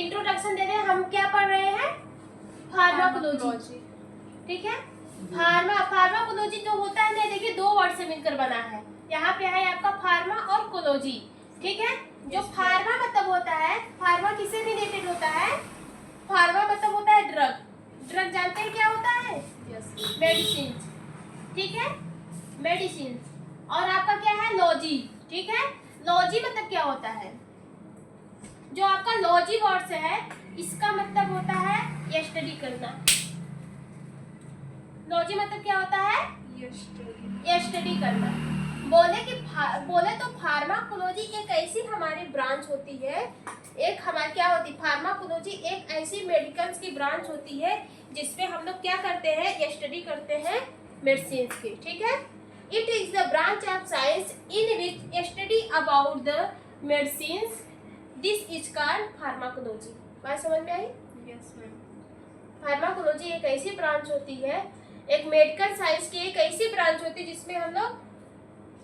Introduction दे दें। हम क्या पढ़ रहे हैं? फार्माकोलॉजी, ठीक है। फार्माकोलॉजी जो होता है ना, देखिए दो वर्ड से मिलकर बना है। यहाँ पे है आपका फार्मा और कोलॉजी, ठीक है। जो फार्मा मतलब होता है, फार्मा किससे रिलेटेड होता है? फार्मा मतलब होता है ड्रग। ड्रग जानते हैं क्या होता है? मेडिसिन, ठीक है, मेडिसिन। और आपका क्या है? लॉजी, ठीक है। लॉजी मतलब क्या होता है? जो आपका लॉजी वर्ड से है, इसका मतलब होता है स्टडी करना। लॉजी मतलब क्या होता है? स्टडी करना। बोले तो फार्माकोलॉजी एक ऐसी हमारी ब्रांच होती है, एक हमारी क्या होती है? फार्माकोलॉजी एक ऐसी मेडिकल्स की ब्रांच होती है जिसमें हम लोग क्या करते हैं? स्टडी करते हैं मेडिसिन की, ठीक है। It is the branch of science in which study about the medicine. This is called pharmacology. बात समझ में आई? Yes ma'am. फार्माकोलॉजी एक ऐसी ब्रांच होती है, एक मेडिकल साइंस की एक ऐसी ब्रांच होती है जिसमें हम लोग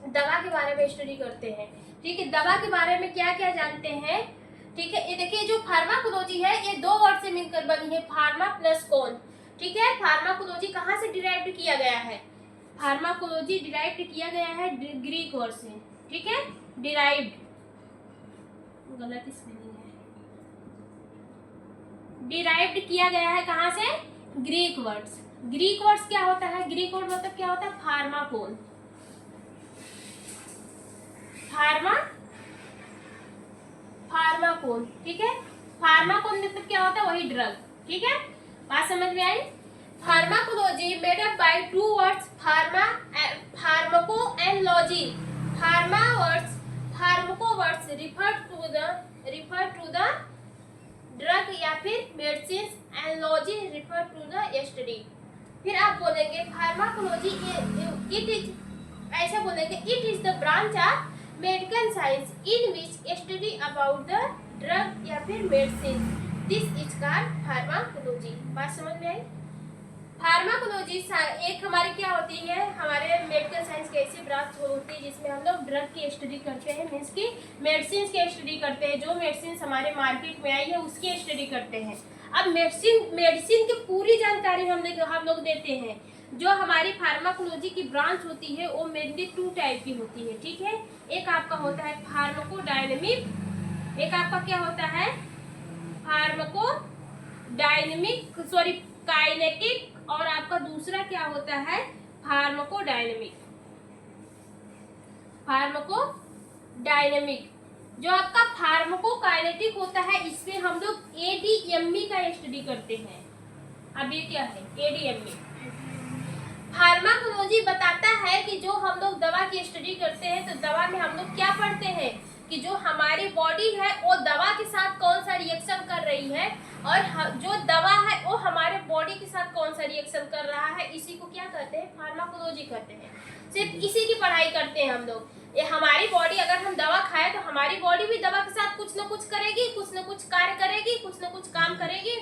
दवा के बारे में स्टडी करते हैं, ठीक है। दवा के बारे में क्या क्या जानते हैं, ठीक है। ये देखिए जो फार्माकोलॉजी है ये दो वर्ड से मिलकर बनी है, फार्मा प्लस कौन, ठीक है। फार्माकोलॉजी कहाँ से डिराइव किया गया है? फार्माकोलॉजी डिराइव किया गया है ग्रीक वर्ड से, ठीक है। डिराइव्ड, गलत स्पेलिंग है। डिराइव्ड किया गया है कहाँ से? Greek words. ग्रीक वर्ड्स क्या होता है? ग्रीक वर्ड मतलब क्या होता है? फार्माकोन, फार्माकोन, ठीक है। फार्माकोन मतलब क्या होता है? वही ड्रग, ठीक है। बात समझ में आई? Pharmacology made up by two words, pharmaco and logy. Pharmaco words refer to the drug या फिर medicine, and logy refer to the study. फिर आप बोलेंगे फार्माकोलॉजी इट इज, ऐसा बोलेंगे it is the branch of medical science in which study about the drug या फिर medicine. This is called pharmacology. बात समझ में आई? फार्माकोलॉजी एक हमारी क्या होती है? हमारे मेडिकल साइंस की ऐसी ब्रांच होती है जिसमें हम लोग ड्रग की स्टडी करते हैं, मीन्स की मेडिसिन की स्टडी करते हैं। जो मेडिसिन हमारे मार्केट में आई है उसकी स्टडी करते हैं। अब मेडिसिन की पूरी जानकारी हम लोग देते हैं। जो हमारी फार्माकोलॉजी की ब्रांच होती है वो मेनली टू टाइप की होती है, ठीक है। एक आपका होता है फार्माकोडायनेमिक, एक आपका क्या होता है? काइनेटिक, और आपका दूसरा क्या होता है? फार्माकोडायनेमिक। जो आपका फार्माकोकाइनेटिक होता है इसमें हम लोग एडीएमई का स्टडी करते हैं। अब ये क्या है? एडीएमई। फार्माकोलॉजी बताता है कि जो हम लोग दवा की स्टडी करते हैं तो दवा में हम लोग क्या पढ़ते हैं कि जो हमारी बॉडी है वो दवा के साथ कौन सा रिएक्शन कर रही है, और जो दवा है वो हमारे बॉडी के साथ कौन सा रिएक्शन कर रहा है, इसी को क्या कहते हैं? फार्माकोलॉजी कहते हैं। सिर्फ इसी की पढ़ाई करते हैं हम लोग। ये हमारी बॉडी, अगर हम दवा खाएं तो हमारी बॉडी भी दवा के साथ कुछ न कुछ करेगी, कुछ न कुछ कार्य करेगी, कुछ न कुछ काम करेगी।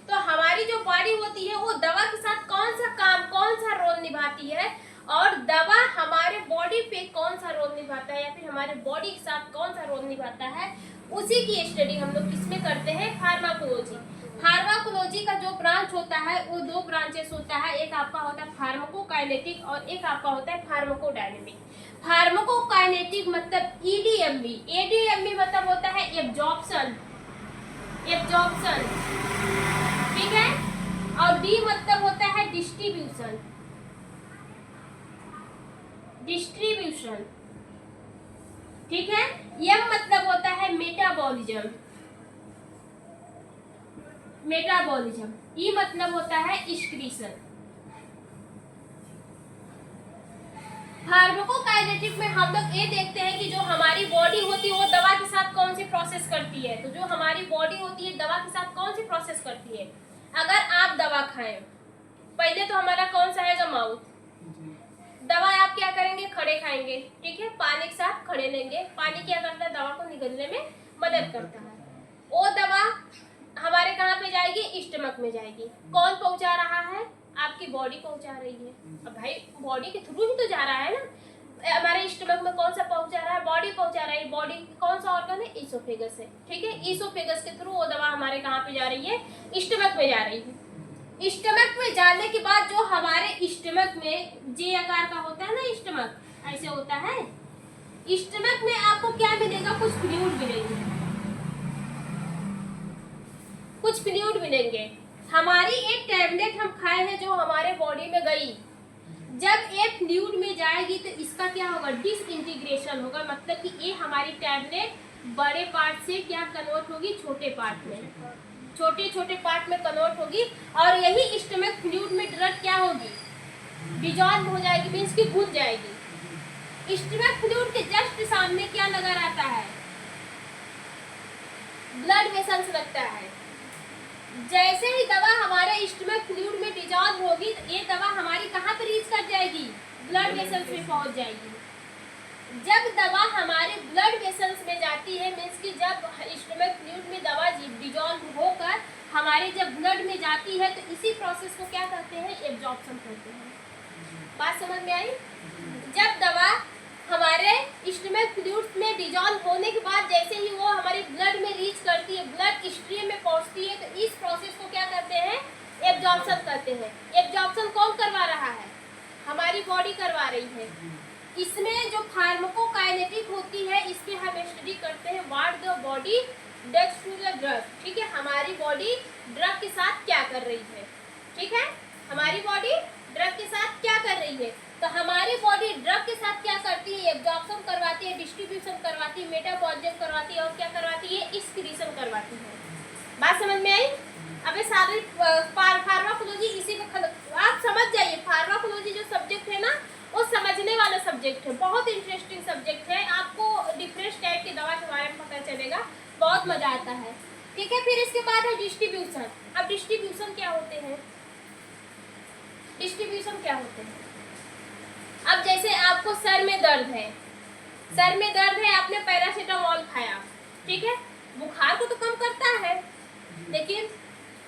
तो हमारी जो बॉडी होती है वो दवा के साथ कौन सा काम, कौन सा रोल निभाती है, और दवा हमारे बॉडी पे कौन सा रोल निभाता है या फिर हमारे बॉडी के साथ कौन सा रोल निभाता है, उसी की स्टडी हम लोग किसमें करते हैं? फार्माकोलॉजी। फार्माकोलॉजी का जो ब्रांच होता है वो दो ब्रांचेस होता है, एक आपका होता है फार्माकोकाइनेटिक और एक आपका होता है फार्माकोडायनेमिक। फार्माकोकाइनेटिक मतलब ईडीएमई, एडीएमई मतलब होता है एब्जॉर्प्शन, ठीक है। और डी मतलब होता है डिस्ट्रीब्यूशन, ठीक है। एम मतलब होता है मेटाबॉलिज्म, ई मतलब होता है एक्सक्रीशन। फार्माकोकाइनेटिक में हम लोग ये देखते हैं कि जो हमारी बॉडी होती है वो दवा के साथ कौन सी प्रोसेस करती है। तो जो हमारी बॉडी होती है दवा के साथ कौन सी प्रोसेस करती है? अगर आप दवा खाएं, पहले तो हमारा कौन सा आएगा? माउथ। दवा आप क्या करेंगे? खड़े खाएंगे, ठीक है। पानी के साथ खड़े लेंगे। पानी क्या करता है? दवा को निगलने में मदद करता है। वो दवा हमारे कहाँ पे जाएगी? स्टमक में जाएगी। कौन पहुंचा रहा है? आपकी बॉडी पहुंचा रही है। अब भाई बॉडी के थ्रू ही तो जा रहा है ना। हमारे स्टमक में कौन सा पहुंचा रहा है, बॉडी पहुंचा रहा है। बॉडी कौन सा ऑर्गन है, ईसोफेगस है, ठीक है। ईसोफेगस के थ्रू वो दवा हमारे कहाँ पे जा रही है, स्टमक में जा रही है। स्टमक में जाने के बाद जो हमारे स्टमक में जे आकार का होता है ना, स्टमक ऐसे होता है। स्टमक में आपको क्या मिलेगा, कुछ फ्लूइड मिलेंगे, कुछ फ्लूइड मिलेंगे। हमारी एक टैबलेट हम खाए हैं जो हमारे बॉडी में गई, जब ये फ्लूइड में जाएगी तो इसका क्या होगा, डिसइंटीग्रेशन होगा। मतलब कि ये हमारी टैबलेट बड़े पार्ट से क्या कन्वर्ट होगी, छोटे पार्ट में, छोटे छोटे पार्ट में कन्वर्ट होगी। और यही स्टमक फ्लूइड में ड्रग क्या होगी, डिजॉल्व हो जाएगी, मीन्स कि घुल जाएगी। स्टमक फ्लूइड के जस्ट सामने क्या लगा रहता है, ब्लड वेसल्स लगता है। जैसे ही दवा हमारे स्टमक फ्लूइड में डिजॉल्व होगी तो ये दवा हमारी कहाँ पे रीच कर जाएगी, ब्लड वेसल्स में पहुंच जाएगी। जब दवा हमारे ब्लड वेसल्स में जाती है, मीन्स कि जब स्टमक फ्लूइड में दवा डिजॉल्व होकर हमारे जब ब्लड में जाती है तो इसी प्रोसेस को क्या कहते हैं, एब्जॉर्प्शन कहते हैं। बात समझ में आई। जब दवा हमारे स्टमक फ्लूइड में डिजॉल्व होने के बाद जैसे ही वो हमारी ब्लड में रीच करती है, ब्लड स्ट्रीम में पहुंचती है, तो इस प्रोसेस को क्या करते हैं, एब्जॉर्प्शन करते हैं। एब्जॉर्प्शन कौन करवा रहा है, हमारी बॉडी करवा रही है। इसमें जो फार्माकोकाइनेटिक होती है, इस पे हम स्टडी करते हैं what the body does to the drug, ठीक है। हमारी बॉडी ड्रग के साथ क्या कर रही है, ठीक है। हमारी बॉडी ड्रग के साथ क्या कर रही है, तो हमारी बॉडी ड्रग के साथ क्या करती है, एब्जॉर्प्शन करवाती है, डिस्ट्रीब्यूशन करवाती है, मेटाबॉलिज्म करवाती है, और क्या करवाती है, एक्सक्रीशन करवाती है। बात समझ में आई। अबे सारे फार्माकोलॉजी इसी को आप समझ जाइए। फार्माकोलॉजी जो सब्जेक्ट है ना, वो समझने वाला सब्जेक्ट है, बहुत इंटरेस्टिंग सब्जेक्ट है। आपको डिफरेंट टाइप की दवा के बारे में पता चलेगा, बहुत मजा आता है, ठीक है। फिर इसके बाद है डिस्ट्रीब्यूशन। अब डिस्ट्रीब्यूशन क्या होते हैं, डिस्ट्रीब्यूशन क्या होते हैं। अब जैसे आपको सर में दर्द है, सर में दर्द है, आपने पैरासीटामोल खाया, ठीक है, बुखार को तो कम करता है, लेकिन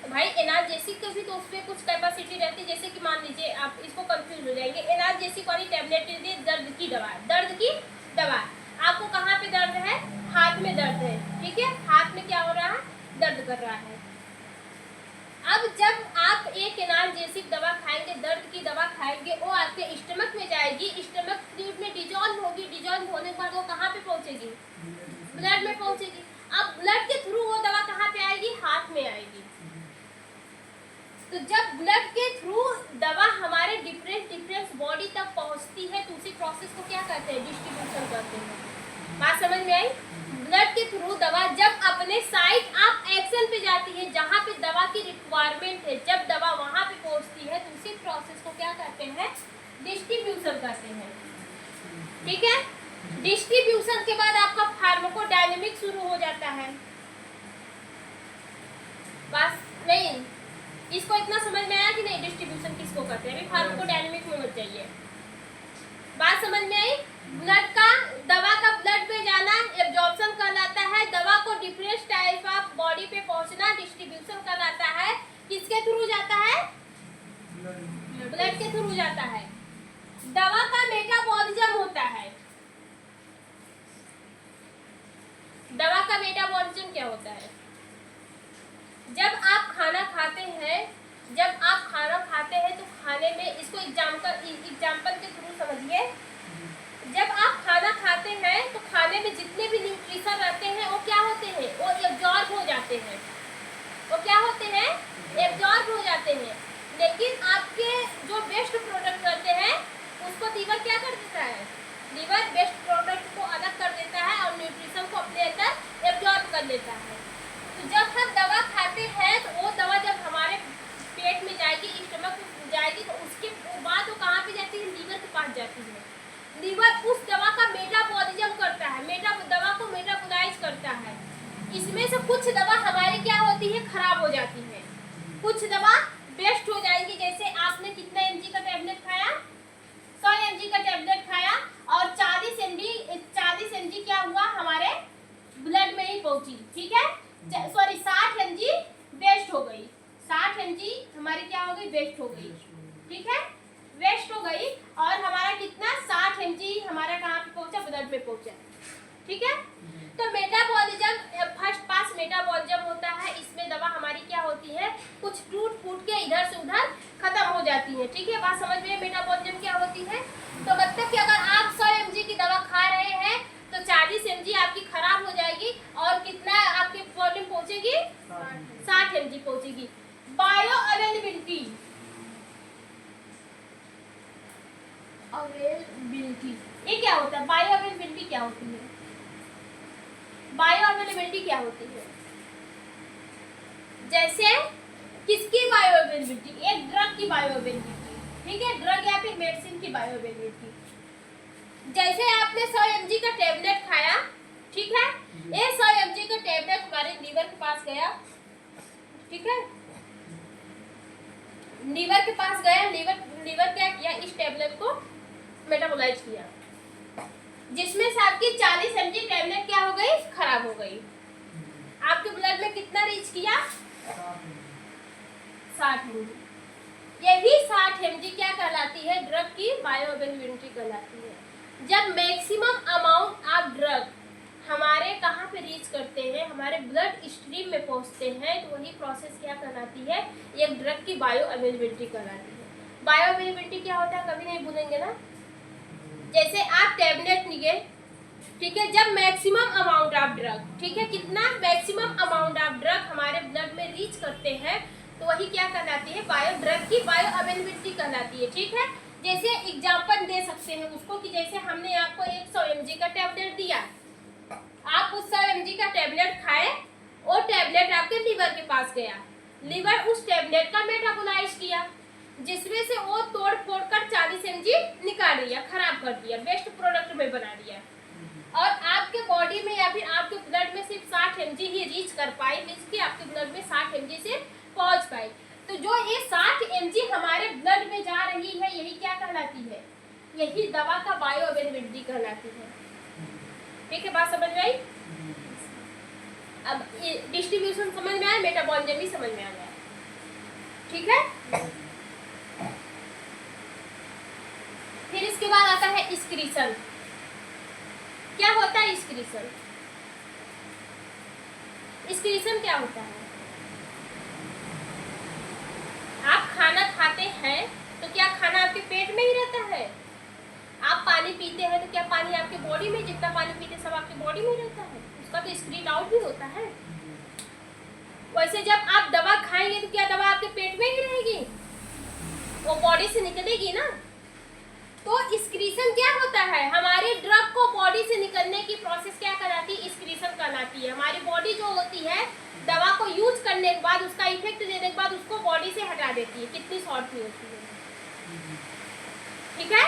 भाई एनाल्जेसिक का भी तो उसमें कुछ कैपेसिटी रहती है। जैसे कि मान लीजिए आप इसको कंफ्यूज हो जाएंगे, एनाल्जेसिक वाली टैबलेट लीजिए, दर्द की दवा, दर्द की दवा। आपको कहाँ पे दर्द है, हाथ में दर्द है, ठीक है, हाथ में क्या हो रहा है, दर्द कर रहा है। अब जब आप एक एनाल्जेसिक दवा खाएंगे, दर्द की दवा खाएंगे, वो आपके स्टमक में जाएगी, स्टमक फ्लूइड में डिजॉल्व होगी, डिजॉल्व होने के बाद वो कहाँ पे पहुंचेगी, ब्लड में पहुंचेगी। अब ब्लड के थ्रू वो दवा कहाँ पे आएगी, हाथ में आएगी। तो जब ब्लड के थ्रू दवा हमारे डिफरेंट बॉडी तक पहुंचती है तो उसी प्रोसेस को क्या कहते हैं, डिस्ट्रीब्यूशन कहते हैं। बात समझ में आई। ब्लड के थ्रू दवा जब अपने साइट ऑफ एक्शन पे जाती है, जहाँ पे दवा की रिक्वायरमेंट है, जब दवा वहां पे पहुंचती है तो उसी प्रोसेस को क्या कहते हैं, डिस्ट्रीब्यूशन कहते हैं, ठीक है। डिस्ट्रीब्यूशन के बाद आपका फार्माकोडायनेमिक शुरू हो जाता है। बस नहीं, इसको इतना समझ में आया कि नहीं, डिस्ट्रीब्यूशन किसको कहते हैं। अभी फार्माकोडायनेमिक में मत जाइए। बात समझ में आई। ब्लड का, दवा का ब्लड में जाना एब्जॉर्प्शन कहलाता है, दवा को डिफरेंट टाइप ऑफ बॉडी पे पहुंचना डिस्ट्रीब्यूशन कहलाता है। किसके थ्रू जाता है, ब्लड के थ्रू जाता है। दवा का मेटाबॉलिज्म होता है। दवा का मेटाबॉलिज्म क्या होता है, जब आप खाना खाते हैं, जब आप खाना खाते हैं तो खाने में, इसको एग्जाम्पल के थ्रू समझिए। जब आप खाना खाते हैं तो खाने में जितने भी न्यूट्रिशन रहते हैं वो क्या होते हैं, वो एब्जॉर्ब हो जाते हैं, वो क्या होते हैं, एब्जॉर्ब हो जाते हैं। लेकिन आपके जो वेस्ट प्रोडक्ट रहते हैं उसको लीवर क्या कर देता है, लीवर वेस्ट प्रोडक्ट को अलग कर देता है और न्यूट्रिशन को अपने अंदर एब्जॉर्ब कर लेता है। तो जब हम दवा खाते हैं तो वो दवा जब हमारे पेट में जाएगी, स्टमक में जाएगी, तो उसके बाद वो कहाँ पे जाती है, लीवर के पास जाती है। लीवर उस दवा का मेटाबॉलिज्म करता है, दवा को मेटाबोलाइज करता है। इसमें से कुछ दवा हमारी क्या होती है, खराब हो जाती है, कुछ दवा बेस्ट हो जाएगी। जैसे आपने कितना mg का टैबलेट खाया, 100 mg का टैबलेट खाया और 40 mg क्या हुआ, हमारे ब्लड में ही पहुंची, ठीक है, सॉरी 60 mg वेस्ट हो गई, 60 mg हमारी क्या हो गई, वेस्ट हो गई, ठीक है, वेस्ट हो गई। और हमारा कितना 60 mg हमारे में पहुंचा। ठीक है, तो मेटाबॉलिज्म फर्स्ट पास मेटाबॉलिज्म होता है। इसमें दवा हमारी क्या होती है, कुछ टूट फूट के इधर से उधर खत्म हो जाती है। ठीक है, बात समझ में, मेटाबॉलिज्म क्या होती है। तो मतलब कि अगर आप 100 mg की दवा खा रहे हैं तो 40 mg आपकी खराब हो जाएगी और कितना आपके बॉडी में पहुंचेगी, 60 mg पहुंचेगी। बायो अवेलेबिलिटी, ये क्या होता है, बायो अवेलेबिलिटी क्या होती है, बायो अवेलेबिलिटी क्या होती है। जैसे किसकी बायो अवेलेबिलिटी, एक ड्रग की बायो अवेलेबिलिटी, ठीक है, ड्रग या फिर मेडिसिन की बायो अवेलेबिलिटी। जैसे आपने 100 mg का टेबलेट खाया, ठीक है, ये 100 mg का टेबलेट हमारे लीवर के पास गया, ठीक है, लीवर के पास गया, लीवर क्या किया, इस टेबलेट को मेटाबोलाइज किया, जिसमें से आपकी 40 mg टेबलेट क्या हो गई, खराब हो गई। आपके ब्लड में कितना रीच किया, 60 mg। यही 60 mg क्या कहलाती है, ड्रग की बायो अवेलेबिलिटी कहलाती है। जब मैक्सिमम अमाउंट ऑफ ड्रग हमारे कहाँ पे रीच करते हैं, हमारे ब्लड स्ट्रीम में पहुँचते हैं, तो वही प्रोसेस क्या कहलाती है, एक ड्रग की बायो अवेलेबिलिटी कहलाती है। बायो अवेलेबिलिटी क्या होता है, कभी नहीं भूलेंगे ना। जैसे आप टैबलेट लिए, ठीक है, जब मैक्सिमम अमाउंट ऑफ ड्रग, ठीक है, कितना मैक्सिमम अमाउंट ऑफ ड्रग हमारे ब्लड में रीच करते हैं, तो वही क्या कहलाती है, बायो ड्रग की बायो अवेलेबिलिटी कहलाती है। ठीक है, जैसे एग्जांपल दे सकते हैं उसको कि जैसे हमने आपको 100 mg का टैबलेट दिया, आप उस 100 mg का टैबलेट खाए, वो टैबलेट आपके लीवर के पास गया, लीवर उस टैबलेट का मेटाबोलाइज किया, जिसमें से वो तोड़ फोड़ कर 40 mg निकाल दिया, खराब कर दिया, बेस्ट प्रोडक्ट में बना दिया, और आपके बॉडी में या फिर आपके ब्लड में सिर्फ 60 mg ही रीच कर पाई, मींस कि आपके ब्लड में 60 mg से पहुंच पाई। तो जो ये 60 mg हमारे ब्लड में जा रही है, यही क्या कहलाती है, यही दवा का बायो अवेलेबिलिटी कहलाती है। ठीक है, बात समझ में आई। अब डिस्ट्रीब्यूशन समझ में आया, मेटाबॉलिज्म भी समझ में आ गया। ठीक है, फिर इसके बाद आता है एक्सक्रीशन। क्या होता है एक्सक्रीशन, एक्सक्रीशन क्या होता है, आप खाना खाते हैं तो क्या खाना आपके पेट में ही रहता है, आप पानी पीते हैं तो क्या पानी आपके बॉडी में, जितना पानी पीते सब आपके बॉडी में रहता है, उसका तो एक्सक्रीट आउट भी होता है। वैसे जब आप दवा खाएंगे तो क्या दवा आपके पेट में ही रहेगी, वो बॉडी से निकलेगी ना। तो एक्सक्रीशन क्या होता है, हमारे ड्रग को बॉडी से निकलने की प्रोसेस क्या कहलाती है, एक्सक्रीशन कहलाती है। हमारी बॉडी जो होती है, दवा को यूज करने के बाद, उसका इफेक्ट देने के बाद उसको बॉडी से हटा देती है, कितनी शॉर्ट में होती है। ठीक है,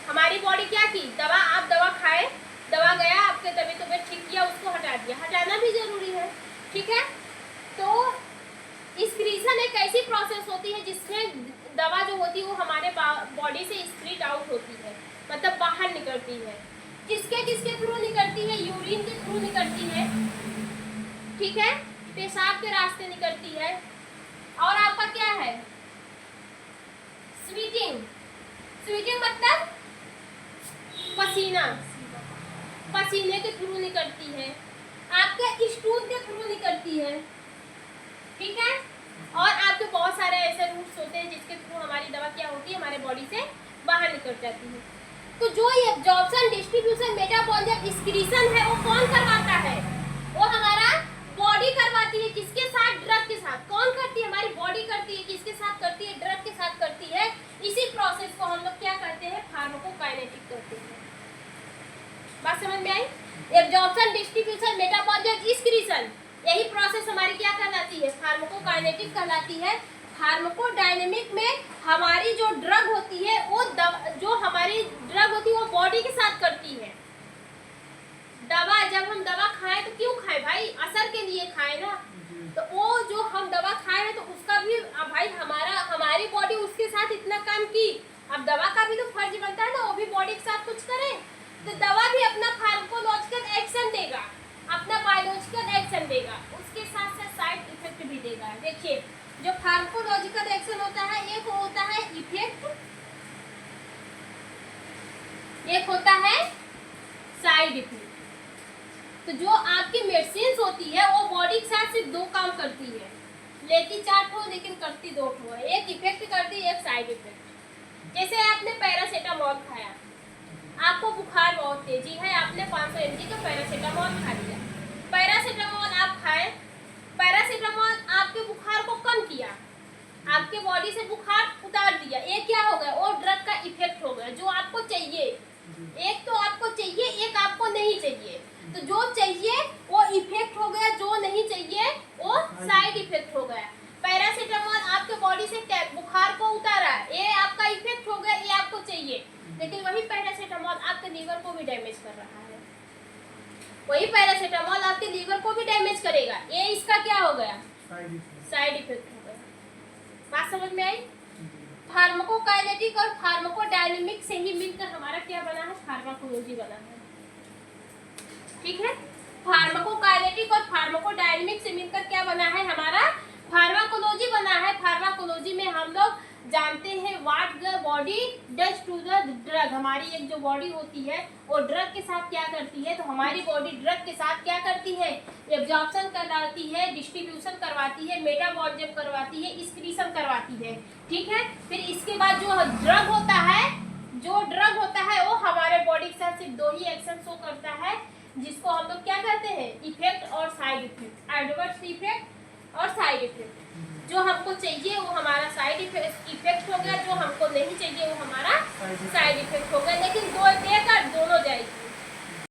हमारी बॉडी क्या की, दवा, आप दवा खाए, दवा गया आपके तबीयत ठीक किया, उसको हटा दिया, हटाना भी जरूरी है। ठीक है, तो एक्सक्रीशन एक ऐसी प्रोसेस होती है जिसमें दवा जो होती है वो हमारे बॉडी से एक्सक्रीट आउट होती है, मतलब बाहर निकलती है। किसके थ्रू निकलती है, यूरिन के थ्रू निकलती है, ठीक है, पेशाब के रास्ते निकलती है, और आपका क्या है, स्वीटिंग। स्वीटिंग मतलब पसीना, पसीने के थ्रू निकलती है, आपके स्टूल के थ्रू निकलती है। ठीक है, और आपके बहुत सारे ऐसे रूट्स होते हैं जिसके थ्रू हमारी दवा क्या होती है, हमारे बॉडी से बाहर निकल जाती है। तो जो ये एब्जॉर्प्शन, डिस्ट्रीब्यूशन, मेटाबॉलिज्म, एक्सक्रीशन है, वो कौन करवाता है, वो हमारा बॉडी करवाती है। किसके साथ, ड्रग के साथ। कौन करती है, हमारी बॉडी करती है। किसके साथ करती है, ड्रग के साथ करती है। इसी प्रोसेस को हम लोग क्या करते हैं, फार्माकोकाइनेटिक करते हैं। बात समझ में आई। एब्जॉर्प्शन, डिस्ट्रीब्यूशन, मेटाबॉलिज्म, एक्सक्रीशन, यही प्रोसेस हमारी क्या कहलाती है, फार्माकोकाइनेटिक कहलाती है। फार्माकोडायनेमिक में हमारी जो ड्रग होती है, वो जो हमारी ड्रग होती है वो बॉडी के साथ करती है। दवा, जब हम दवा खाएं तो क्यों खाएं भाई, असर के लिए खाएं ना। तो वो जो हम दवा खाए हैं तो उसका भी भाई हमारी बॉडी उसके साथ इतना काम की, अब दवा का भी तो फर्ज बनता है ना, वो भी बॉडी के साथ कुछ करे। तो दवा भी अपना फार्माकोलॉजिकल एक्शन देगा, अपना बायोलॉजिकल एक्शन देगा, उसके साथ साथ साइड इफेक्ट भी देगा। देखिए, जो फार्माकोलॉजिकल एक्शन होता है, एक होता है इफेक्ट, एक होता है साइड इफेक्ट। तो जो आपकी मेडिसिन होती है वो बॉडी के साथ सिर्फ 2 काम करती है, लेती 4 ठो लेकिन करती 2 ठो है, एक इफेक्ट करती है, एक साइड इफेक्ट। जैसे आपने पैरासीटामोल खाया, आपको बुखार बहुत तेजी है, आपने 500 mg का पैरासीटामोल खा लिया। पैरासीटामोल आप खाएं, पैरासीटामोल आपके बुखार को कम किया, आपके बॉडी से बुखार उतार दिया। ये क्या हो गया, वो ड्रग का इफेक्ट हो गया जो आपको चाहिए। एक तो आपको चाहिए, एक आपको नहीं चाहिए। तो जो चाहिए वो इफेक्ट हो गया, जो नहीं चाहिए वो साइड इफेक्ट हो गया। पैरासीटामोल आपके बॉडी से बुखार को उतारा, ये आपका इफेक्ट हो गया, ये आपको चाहिए। लेकिन वही पैरासीटामोल आपके लीवर को भी डैमेज कर रहा है, वही पैरासीटामोल आपके लीवर को भी डैमेज करेगा। ये इसका क्या हो गया, साइड इफेक्ट हो गया। बात समझ में आई? फार्माकोकाइनेटिक और फार्माकोडायनेमिक से ही मिलकर हमारा क्या बना है, फार्माकोलॉजी बना है। ठीक है, फार्माकोकाइनेटिक और फार्माकोडायनेमिक से मिलकर क्या बना है, हमारा फार्माकोलॉजी बना है। फार्माकोलॉजी में हम लोग जानते हैं what the body does to the drug. हमारी एक जो बॉडी होती है वो ड्रग के साथ क्या करती है, तो हमारी बॉडी ड्रग के साथ क्या करती है, एब्जॉर्प्शन करवाती है, डिस्ट्रीब्यूशन करवाती है, मेटाबॉलिज्म करवाती है, एक्सक्रीशन करवाती है। ठीक है, फिर इसके बाद जो ड्रग होता है, जो ड्रग होता है वो हमारे बॉडी के साथ सिर्फ 2 ही एक्शन शो करता है, जिसको हम लोग क्या कहते हैं, इफेक्ट और साइड इफेक्ट, एडवर्स इफेक्ट और साइड इफेक्ट। जो हमको चाहिए वो हमारा साइड इफेक्ट हो गया, जो हमको नहीं चाहिए वो हमारा साइड इफेक्ट हो गया। लेकिन दो देकर दोनों जाएगी।